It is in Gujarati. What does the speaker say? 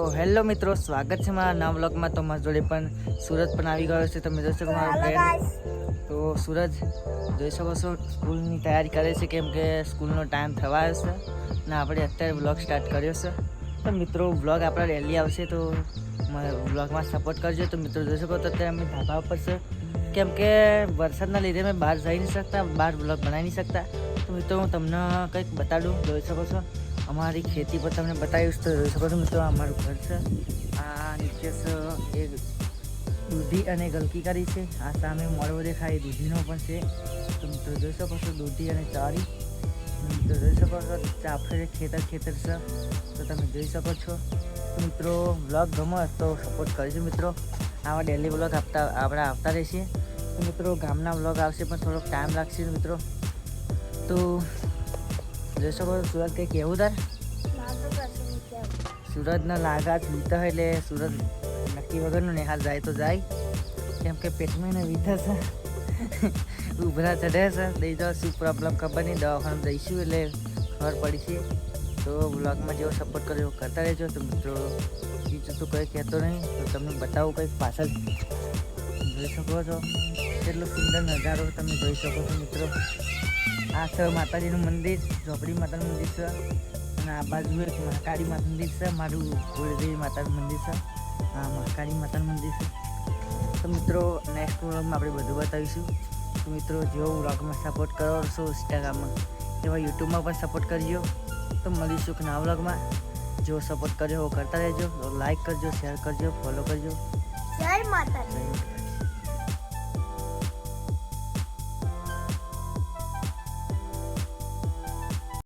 તો હેલો મિત્રો, સ્વાગત છે મારા નવા વ્લોગમાં. તો મારા જોડે પણ સૂરજ પણ આવી ગયો છે. તમે જોઈ શકો મારો ફ્રેન્ડ. તો સૂરજ જોઈ શકો છો સ્કૂલની તૈયારી કરે છે, કેમ કે સ્કૂલનો ટાઈમ થવા આવ્યો છે અને આપણે અત્યારે વ્લોગ સ્ટાર્ટ કર્યો છે. તો મિત્રો વ્લોગ આપણા ડેલી આવશે, તો વ્લોગમાં સપોર્ટ કરજો. તો મિત્રો જોઈ શકો તો અત્યારે અમે ધાબા ઉપર છે, કેમ કે વરસાદના લીધે અમે બહાર જઈ નહીં શકતા, બહાર વ્લોગ બનાવી નહીં શકતા. તો મિત્રો હું તમને કંઈક બતાડું. જોઈ શકો છો અમારી ખેતી પર તમને બતાવીશ. તો જોઈ શકો છો મિત્રો અમારું ઘર છે. આ નીચે છે એક દૂધી અને ગલકી કરી છે. આ સામે મળવો દેખાય દૂધીનો પણ છે. તો મિત્રો જોઈ શકો છો દૂધી અને ચારી. મિત્રો જોઈ શકો છો ચાફે ખેતર છે, તો તમે જોઈ શકો છો. તો મિત્રો વ્લોગ ગમે તો સપોર્ટ કરીશું મિત્રો. આવા ડેલી વ્લોગ આપણે આવતા રહીશું. તો મિત્રો ગામના વ્લોગ આવશે, પણ થોડોક ટાઈમ લાગશે મિત્રો. તો જોઈ શકો સુરત કંઈક કહેવું તાર? સુરતના લાગા વીતા હોય એટલે સુરત નક્કી વગરનું નિહાલ જાય તો જાય, કેમ કે પેટમાં એને વીતા છે, ઉભરા ચઢે છે. દઈ જાઓ શું પ્રોબ્લેમ ખબર નહીં, દવાખાને જઈશું એટલે ખબર પડી છે. તો બ્લોગમાં જેવો સપોર્ટ કર્યો એવો કરતા રહેજો. તો મિત્રો બીજું તો કંઈ કહેતો નહીં, તો તમને બતાવું કંઈક પાછળ જોઈ શકો છો કેટલો સુંદર નજારો તમે જોઈ શકો છો મિત્રો. આ છે માતાજીનું મંદિર, ઝોપડી માતાનું મંદિર છે, અને આ બાજુ એક મહાકાળી માતાનું મંદિર છે. મારું કુળદેવી માતાનું મંદિર છે. આ મહાકાળી માતાનું મંદિર છે. તો મિત્રો નેક્સ્ટ વ્લોગમાં આપણે બધું બતાવીશું. તો મિત્રો જેવો વ્લોગમાં સપોર્ટ કરો છો ઇન્સ્ટાગ્રામમાં, એવા યુટ્યુબમાં પણ સપોર્ટ કરજો. તો મળીશું કે નવા વ્લોગમાં. જેવો સપોર્ટ કર્યો એવો કરતા રહેજો. લાઈક કરજો, શેર કરજો, ફોલો કરજો. જય માતાજી.